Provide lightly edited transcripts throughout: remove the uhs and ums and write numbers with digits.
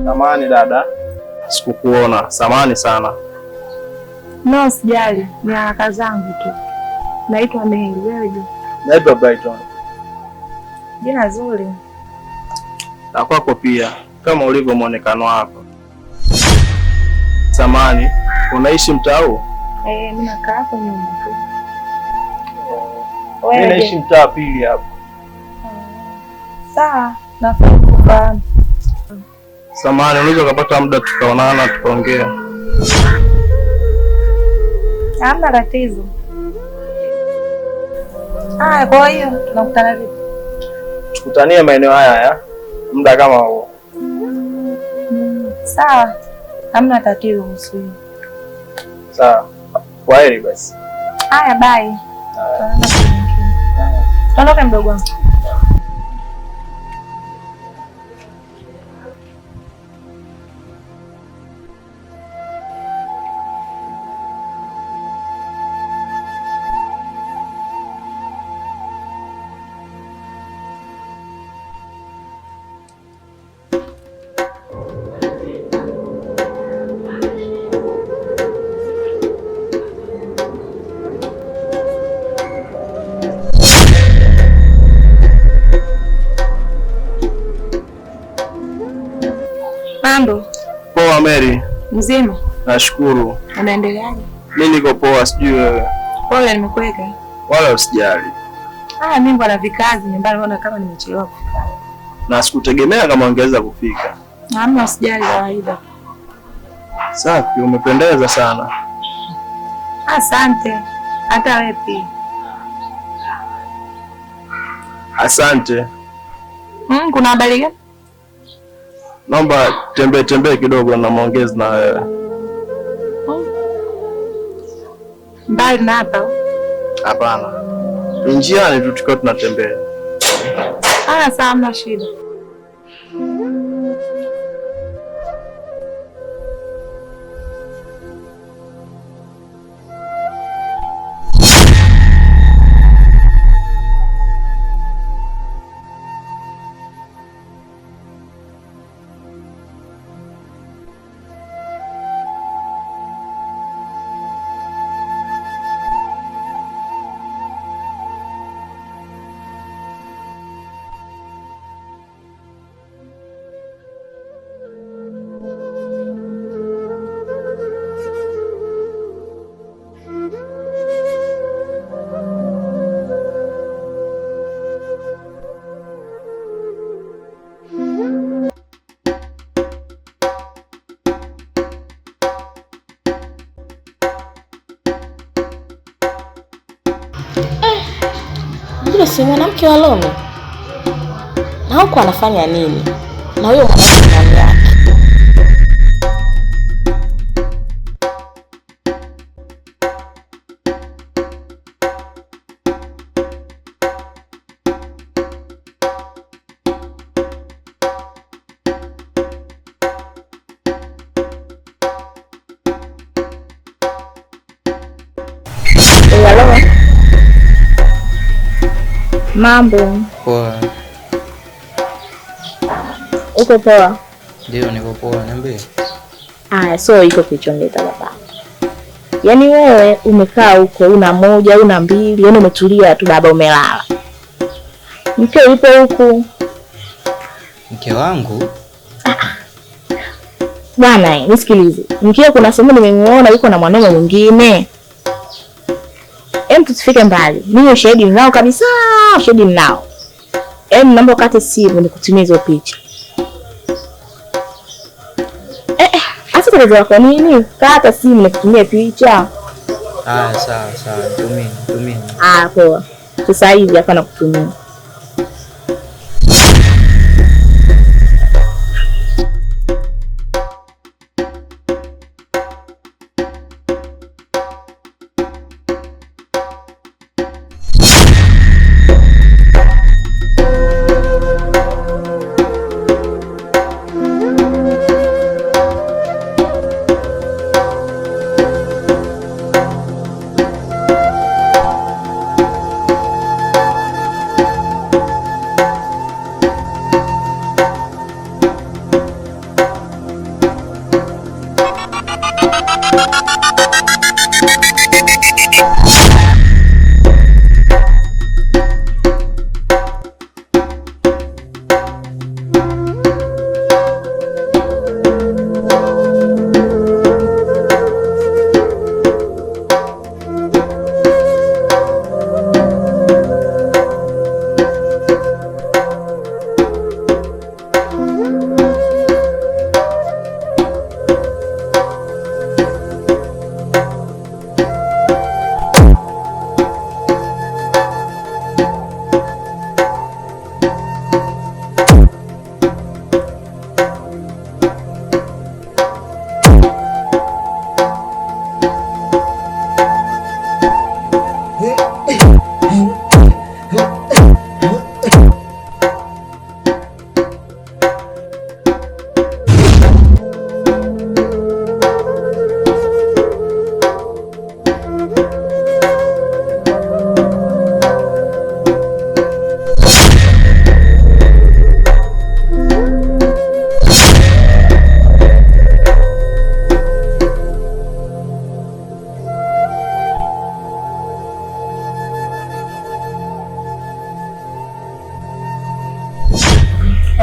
Samahani dada, sikukuona. Samahani sana. No, sijali, ni haraka zangu tu. Naitwa Mary, wewe je? Naitwa Brighton. Jina zuri. Na kwako pia, kama ulivyo muonekano wako. Samahani, unaishi mtaa huu? Mimi nakaa hapo nyuma tu. Mimi naishi mtaa pili hapo. Sawa, nafahamu. Samahani, unaweza kupata muda tukaonana tukaongea? Hamna tatizo. Kwa hiyo tunakutana vipi? Tukutanie maeneo haya muda kama huo. Sawa, hamna tatizo msui. Sawa, kwaheri basi. Haya, bye. Tuondoke mdogo wangu. Mambo. Poa Mary. Mzima? Nashukuru. Unaendeleaje? Mimi niko poa, sijui wewe. Pole nimekuweka. Wala usijali. Mimi bwana vikazi nyumbani, naona kama nimechelewa kufika. Na sikutegemea kama ungeweza kufika. Hamna, usijali, kawaida. Safi, umependeza sana. Asante. Hata wewe pia. Asante. Kuna habari gani? Naomba tembee kidogo na maongezi na wewe. Mbali na hapa? Hapana. Njiani tu tukiwa tunatembea. Sawa, hamna shida. Yule si mwanamke wa Lomi? Na huko anafanya nini? Na huyo mwanamke nani yake? Mambo. Poa. Uko poa? Ndio, niko poa, niambie. So iko kichongeleta baba. Yaani wewe umekaa huko, una moja, una mbili, yaani umetulia tu baba, umelala. Mke yupo huku. Mke wangu? Bwana, nisikilize. Mkeo kuna sehemu nimemuona yuko na mwanaume mwingine. Tusifike mbali. Mimi ushahidi ninao kabisa, ushahidi ninao. Naomba ukate simu nikutumie hizo picha. Asa tatizo kwa nini? Kata simu nikutumie picha. Sawa, nitumie. Poa. Sasa hivi hapa nakutumia.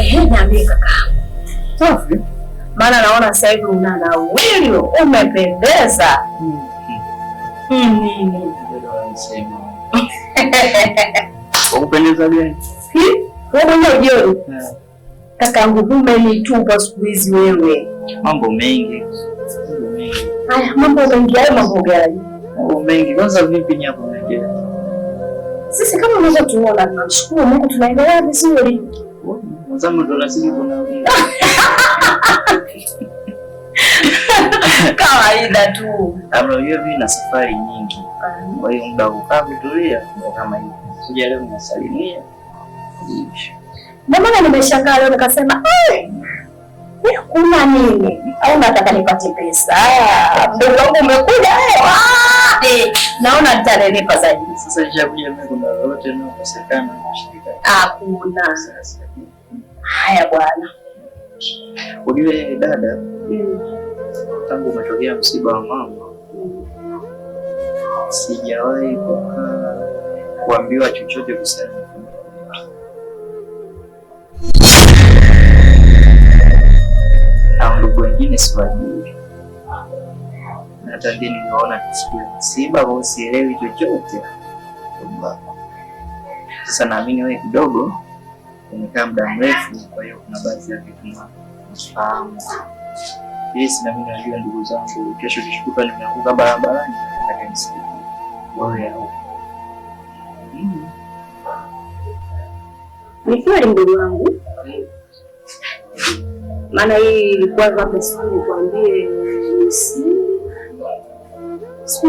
Niambie kaka. Safi. Maana naona sasa hivi una nawili, umependeza. Ukupendeza gani? Wewe mwenyewe jioni. Kakaangu umenitupa siku hizi wewe. Mambo mengi. Haya, mambo mengi hayo mambo gani? Mambo mengi. Kwanza vipi ni hapo mengi? Sisi kama unaweza tuona, tunashukuru Mungu tunaendelea vizuri. Mwanzo ndo lazima kuna kawaida tu. Ama hiyo mimi na safari nyingi. Kwa hiyo muda ukaa kutulia kama hivi. Kuja leo nasalimia. Mama nimeshangaa leo nikasema, kuna nini? Au nataka nipate pesa? Ndugu wangu umekuja wewe. Naona nitanilipa zaidi. Sasa nishakuja mimi kuna lolote na kukosekana kushirika. Hakuna. Haya bwana. Ujue dada, tangu umetokea msiba wa mama, sijawahi kuambiwa chochote kuhusiana na na ndugu wengine siwajui. Na hata ndiye niliona siku ya msiba au sielewi chochote. Sasa naamini wewe kidogo umekaa muda mrefu, kwa hiyo kuna baadhi ya vitu nafahamu. Yes, na mimi najua ndugu zangu kesho kishukuta nimeanguka barabarani nataka nisikie. Wewe au ni kweli ndugu wangu. Maana hii ilikuwa hapa siku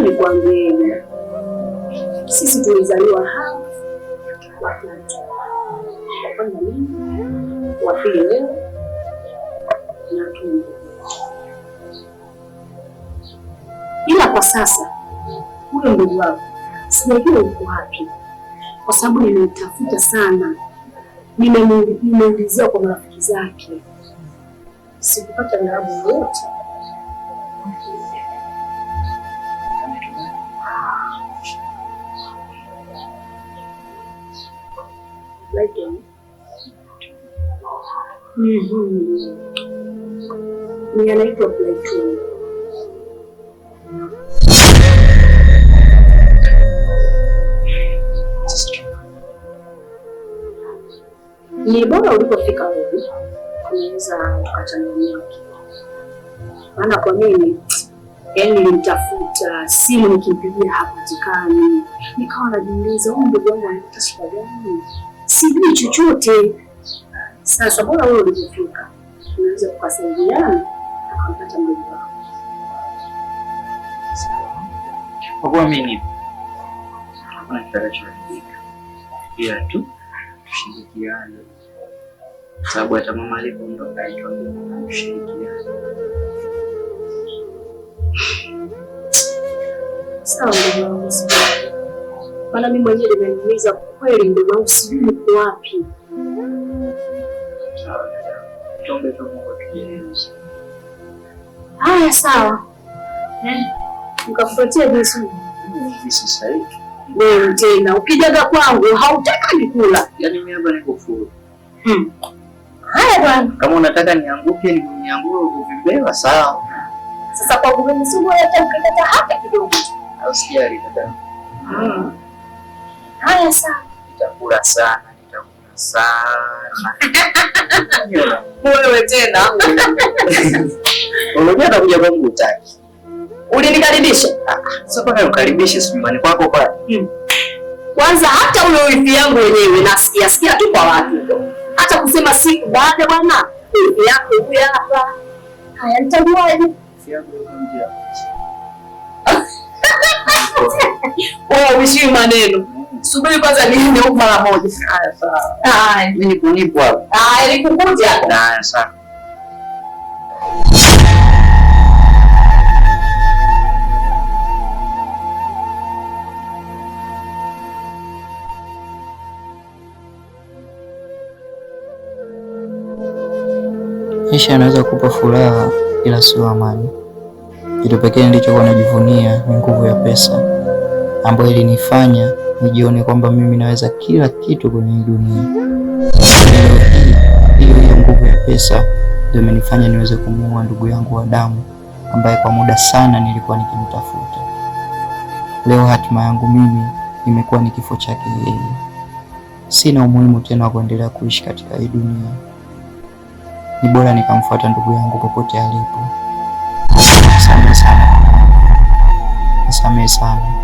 nikwambie sisi tulizaliwa hapa watatu. Kwanza mimi, wa pili wewe na tu. Ila kwa sasa huyo ndugu wako sijajua uko wapi, kwa sababu nimemtafuta sana, nimeulizia kwa marafiki zake, sikupata jawabu lolote. Ni anaitwa Platon. Ni bora ulipofika wewe unaweza ukachangamia, maana kwa mimi nilimtafuta simu nikimpigia hapatikani, nikawa najiuliza huyu ndugu wangu anapata shida gani, sijui chochote. Sasa bora wewe ulipofika unaweza tukasaidiana akampata ndugu wako. Kwa kuwa mimi hakuna kitakachoharibika, ila tu tushirikiane, sababu hata mama alipoondoka alituambia tushirikiane. Sawa ndugu wangu, maana mimi mwenyewe nimeniuliza kweli, ndugu wangu sijui uko wapi. Haya sawa. Nikakupatia vizuri. Sasa hivi. Wewe tena ukijaga kwangu hautaki nikula. Yaani mimi hapa niko full. Haya bwana. Kama unataka nianguke nianguke ukivimbewa sawa. Sasa kwa mimi si bora hata ukikata hata kidogo. Au sijali dada. Haya sawa. Nitakula sana. Wewe tena. Unajua atakuja kwangu utaki. Ulinikaribisha? Sasa kwa nini ukaribishe nyumbani kwako pale? Kwanza hata ule wifi yangu wenyewe nasikia tu kwa watu. Hata kusema siku baada bwana, wifi yako huyu hapa. Haya nitajuaje? Wifi yangu yuko nje. Wewe uishi maneno. Subiri kwanza niende huko mara moja. Haya sawa. Haya, mimi nipo hapo. Haya nikukuja. Haya sawa. Maisha yanaweza kukupa furaha ila sio amani. Kitu pekee nilichokuwa najivunia ni nguvu ya pesa ambayo ilinifanya nijione kwamba mimi naweza kila kitu kwenye dunia. Hiyo nguvu ya pesa ndio imenifanya niweze kumuua ndugu yangu wa damu ambaye kwa muda sana nilikuwa nikimtafuta. Leo hatima yangu mimi imekuwa ni kifo chake yeye. Sina umuhimu tena wa kuendelea kuishi katika hii dunia. Ni bora nikamfuata ndugu yangu popote alipo. Nisamehe sana.